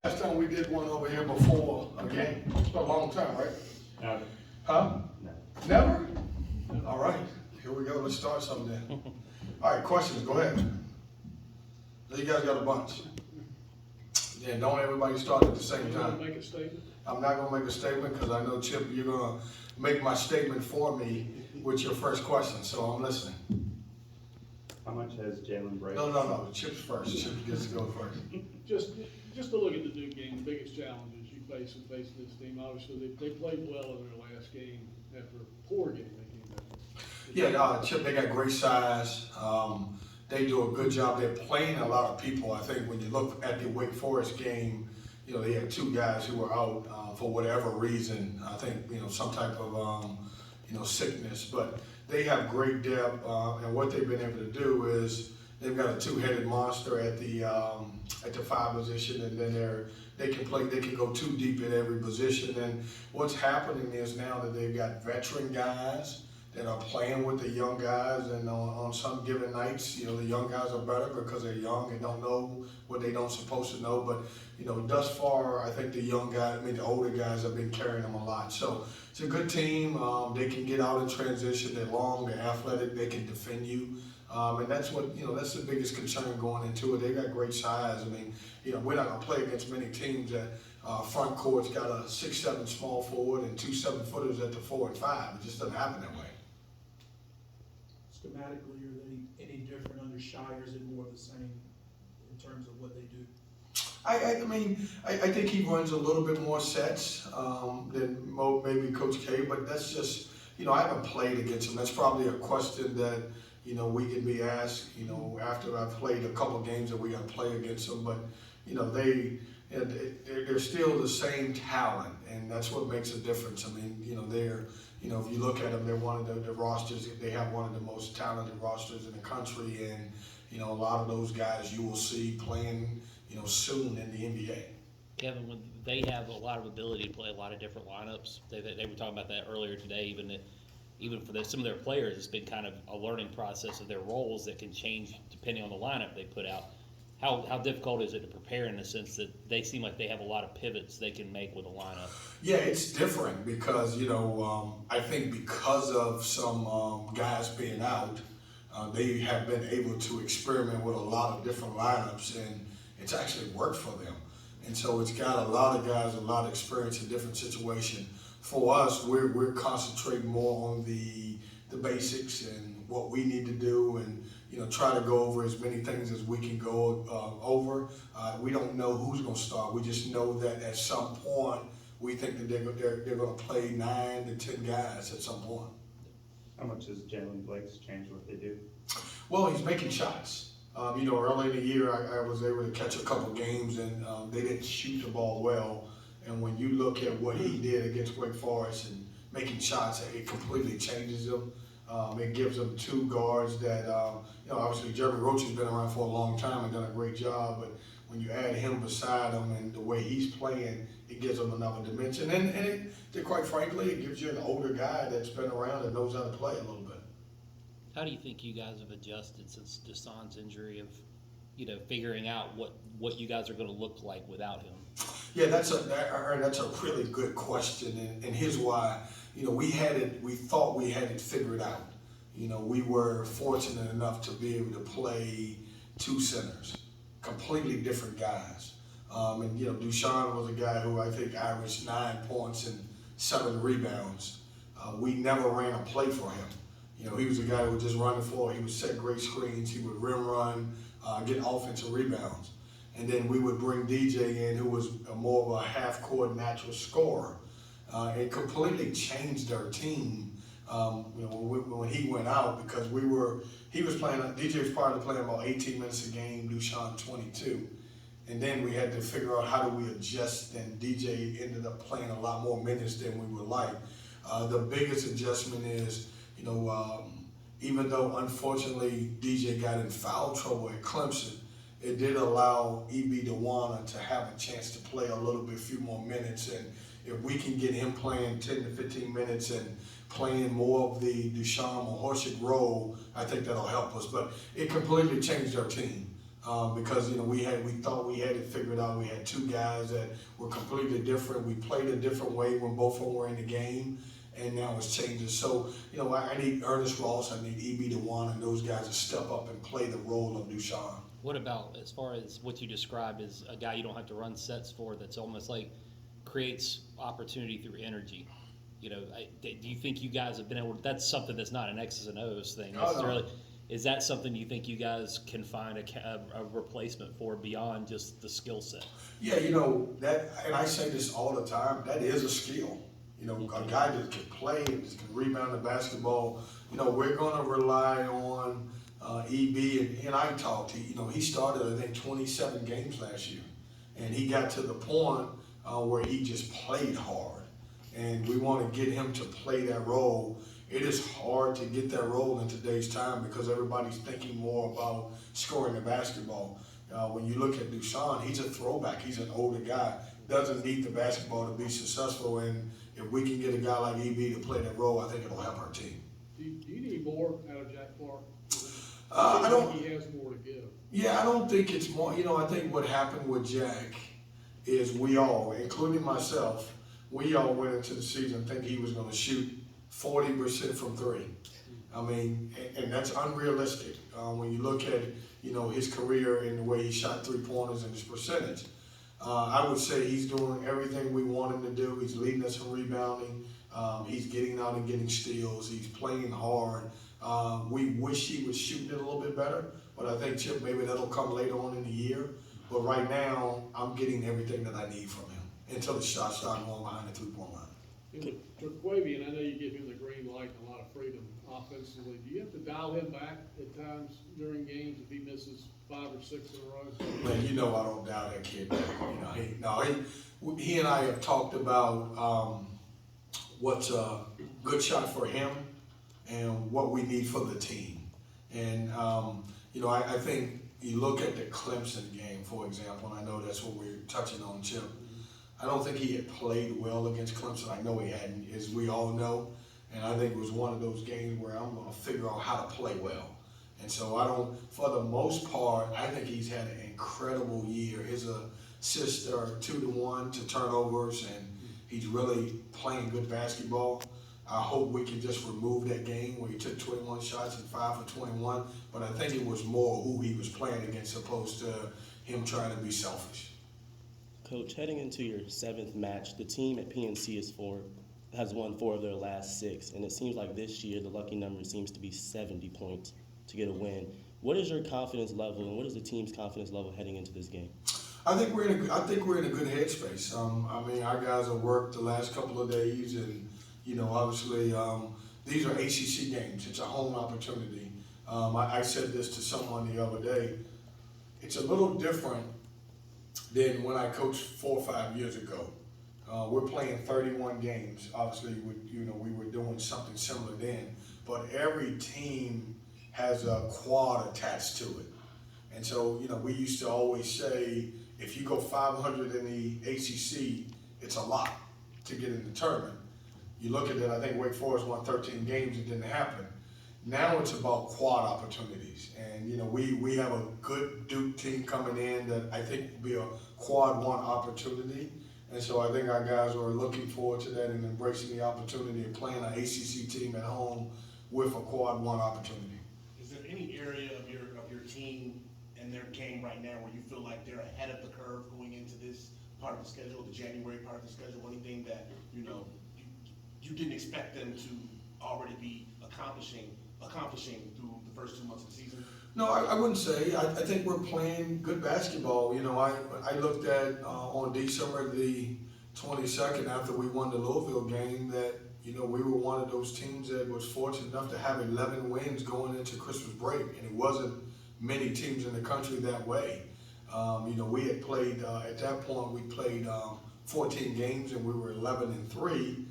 Last time we did one over here before a game. It's been a long time, right? Never. Huh? No. Never? All right, here we go. Let's start something then. All right, questions, go ahead. You guys got a bunch. Yeah, don't everybody start at the same You want time. to make a statement? I'm not gonna make a statement because I know, Chip, you're gonna make my statement for me with your first question, so I'm listening. How much has Jalen Brady? No, Chip's first. Chip gets to go first. Just to look at the Duke game, the biggest challenges you face in facing this team, obviously, they played well in their last game after a poor game they came back. Yeah, Chip, they got great size. They do a good job. They're playing a lot of people. I think when you look at the Wake Forest game, you know, they had two guys who were out for whatever reason. I think, you know, some type of, sickness. But they have great depth, and what they've been able to do is they've got a two-headed monster at the 5 position, and then they can go too deep at every position. And what's happening is now that they've got veteran guys that are playing with the young guys, and on some given nights, you know, the young guys are better because they're young and don't know what they don't supposed to know. But, you know, thus far, I think the older guys have been carrying them a lot. So it's a good team. They can get out in transition. They're long, they're athletic, they can defend you. And that's what, that's the biggest concern going into it. They got great size. I mean, we're not going to play against many teams that front court's got a 6'7" small forward and 2 7-footers at the 4 and 5. It just doesn't happen that way. Schematically, are they any different under Shy, or is it more of the same in terms of what they do? I think he runs a little bit more sets than maybe Coach K, but that's just, I haven't played against him. That's probably a question that, we can be asked, after I've played a couple games that we got to play against them. But, they're still the same talent, and that's what makes a difference. I mean, if you look at them, they're one of the rosters, they have one of the most talented rosters in the country, and, a lot of those guys you will see playing, soon in the NBA. Kevin, when they have a lot of ability to play a lot of different lineups, they were talking about that earlier today, even for some of their players, it's been kind of a learning process of their roles that can change depending on the lineup they put out. How difficult is it to prepare in the sense that they seem like they have a lot of pivots they can make with a lineup? Yeah, it's different because, I think because of some guys being out, they have been able to experiment with a lot of different lineups, and it's actually worked for them. And so it's got a lot of guys, a lot of experience in different situations. For us, we're concentrating more on the basics and what we need to do, and try to go over as many things as we can go over. We don't know who's going to start. We just know that at some point we think that they're going to play 9 to 10 guys at some point. How much has Jalen Blake's changed what they do? Well, he's making shots. Early in the year, I was able to catch a couple games, and they didn't shoot the ball well. And when you look at what he did against Wake Forest and making shots, it completely changes them. It gives them 2 guards that, obviously Jeremy Roach has been around for a long time and done a great job, but when you add him beside him and the way he's playing, it gives them another dimension. And quite frankly, it gives you an older guy that's been around and knows how to play a little bit. How do you think you guys have adjusted since Deshaun's injury of, figuring out what you guys are going to look like without him? Yeah, that's a really good question, and here's why. We thought we had it figured out. We were fortunate enough to be able to play 2 centers, completely different guys. And Deshaun was a guy who I think averaged 9 points and 7 rebounds. We never ran a play for him. He was a guy who would just run the floor. He would set great screens. He would rim run, get offensive rebounds. And then we would bring DJ in, who was more of a half-court natural scorer. It completely changed our team, when he went out, because DJ was probably playing about 18 minutes a game, Deshaun 22. And then we had to figure out how do we adjust, and DJ ended up playing a lot more minutes than we would like. The biggest adjustment is, even though unfortunately DJ got in foul trouble at Clemson, it did allow E.B. DeWanna to have a chance to play a few more minutes. And if we can get him playing 10 to 15 minutes and playing more of the Deshaun Mahorshik role, I think that'll help us. But it completely changed our team. because we thought we had it figured out. We had two guys that were completely different. We played a different way when both of them were in the game, and now it's changing. So I need Ernest Ross, I need EB DeWan, and those guys to step up and play the role of Dushan. What about as far as what you described as a guy you don't have to run sets for, that's almost like creates opportunity through energy? Do you think you guys have been able to, that's something that's not an X's and O's thing necessarily. No. Is that something you think you guys can find a replacement for beyond just the skill set? Yeah, that, and I say this all the time, that is a skill. A guy that can play and just can rebound the basketball. We're going to rely on EB, and I talked to, he started, I think, 27 games last year. And he got to the point where he just played hard. And we want to get him to play that role. It is hard to get that role in today's time because everybody's thinking more about scoring the basketball. When you look at Dushan, he's a throwback. He's an older guy. Doesn't need the basketball to be successful. And if we can get a guy like EB to play that role, I think it'll help our team. Do you need more out of Jack Clark? I don't. He has more to give. Yeah, I don't think it's more. I think what happened with Jack is we all, including myself, we all went into the season thinking he was going to shoot 40% from three. I mean, and that's unrealistic when you look at his career and the way he shot 3-pointers and his percentage. I would say he's doing everything we want him to do. He's leading us in rebounding. He's getting out and getting steals. He's playing hard. We wish he was shooting it a little bit better, but I think, Chip, maybe that'll come later on in the year. But right now, I'm getting everything that I need from him until the shots start going behind the 3-point line. Turquavian, I know you give him the green light and a lot of freedom offensively. Do you have to dial him back at times during games if he misses 5 or 6 in a row? Man, I don't doubt that kid. He and I have talked about what's a good shot for him and what we need for the team. And I think you look at the Clemson game, for example, and I know that's what we're touching on, Chip. I don't think he had played well against Clemson. I know he hadn't, as we all know. And I think it was one of those games where I'm going to figure out how to play well. And so for the most part, I think he's had an incredible year. His assists are 2-to-1 to turnovers, and he's really playing good basketball. I hope we can just remove that game where he took 21 shots and 5 for 21. But I think it was more who he was playing against opposed to him trying to be selfish. Coach, heading into your 7th match, the team at PNC has won 4 of their last 6, and it seems like this year the lucky number seems to be 70 points to get a win. What is your confidence level, and what is the team's confidence level heading into this game? I think we're in a good headspace. Our guys have worked the last couple of days, and obviously these are ACC games. It's a home opportunity. I said this to someone the other day. It's a little different than when I coached 4 or 5 years ago. We're playing 31 games. Obviously, we were doing something similar then, but every team has a quad attached to it. And so, we used to always say, if you go 500 in the ACC, it's a lot to get in the tournament. You look at it, I think Wake Forest won 13 games, it didn't happen. Now it's about quad opportunities. And, we have a good Duke team coming in that I think will be a quad 1 opportunity. And so I think our guys are looking forward to that and embracing the opportunity of playing an ACC team at home with a quad 1 opportunity. Is there any area of your team and their game right now where you feel like they're ahead of the curve going into this part of the schedule, the January part of the schedule? Anything that you didn't expect them to already be accomplishing through the first 2 months of the season? No, I wouldn't say. I think we're playing good basketball. I looked at on December the 22nd after we won the Louisville game that we were one of those teams that was fortunate enough to have 11 wins going into Christmas break, and it wasn't many teams in the country that way. We had played at that point. We played 14 games and we were 11-3,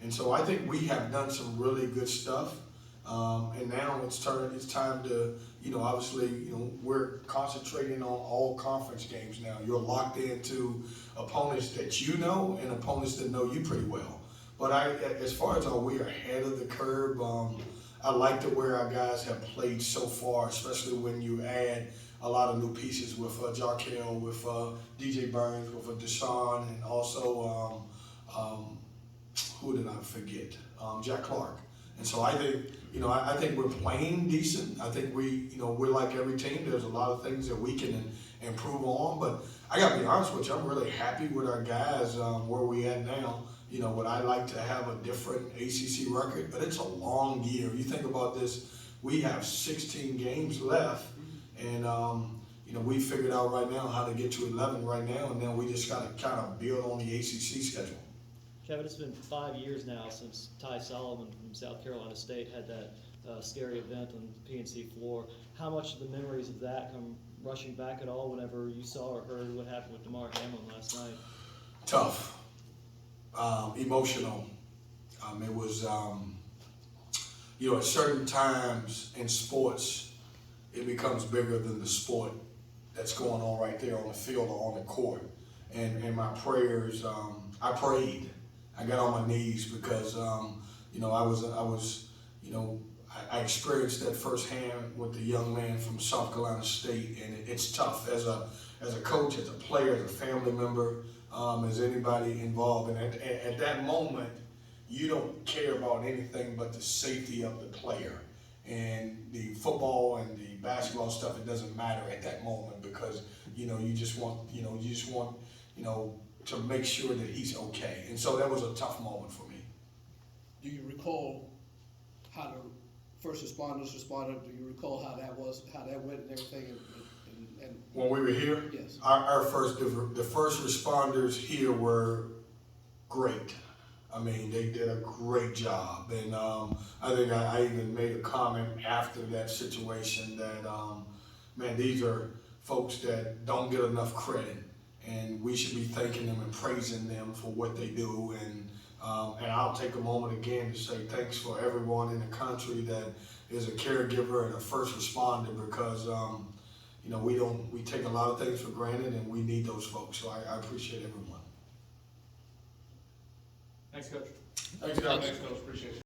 and so I think we have done some really good stuff. And now it's time to, obviously, we're concentrating on all conference games now. You're locked into opponents that and opponents that know you pretty well. But as far as we're ahead of the curve, I like the way our guys have played so far, especially when you add a lot of new pieces with Jarkel, with DJ Burns, with Deshaun, and also who did I forget? Jack Clark. And so I think, I think we're playing decent. I think we're like every team. There's a lot of things that we can improve on. But I got to be honest with you, I'm really happy with our guys where we at now. Would I like to have a different ACC record? But it's a long year. You think about this, we have 16 games left. And, we figured out right now how to get to 11 right now. And then we just got to kind of build on the ACC schedule. Kevin, it's been 5 years now since Ty Solomon from South Carolina State had that scary event on the PNC floor. How much of the memories of that come rushing back at all whenever you saw or heard what happened with DeMar Hamlin last night? Tough, emotional. It was, at certain times in sports, it becomes bigger than the sport that's going on right there on the field or on the court. And my prayers, I prayed. I got on my knees because, I experienced that firsthand with the young man from South Carolina State, and it's tough as a coach, as a player, as a family member, as anybody involved. And at that moment, you don't care about anything but the safety of the player. And the football and the basketball stuff, it doesn't matter at that moment because, you just want to make sure that he's okay. And so that was a tough moment for me. Do you recall how the first responders responded? Do you recall how that went and everything? And When we were here, yes. the first responders here were great. I mean, they did a great job. And I think I even made a comment after that situation that, these are folks that don't get enough credit. And we should be thanking them and praising them for what they do. And I'll take a moment again to say thanks for everyone in the country that is a caregiver and a first responder because, we take a lot of things for granted and we need those folks. So I appreciate everyone. Thanks, Coach. Thanks, guys. Thanks, Coach. Appreciate it.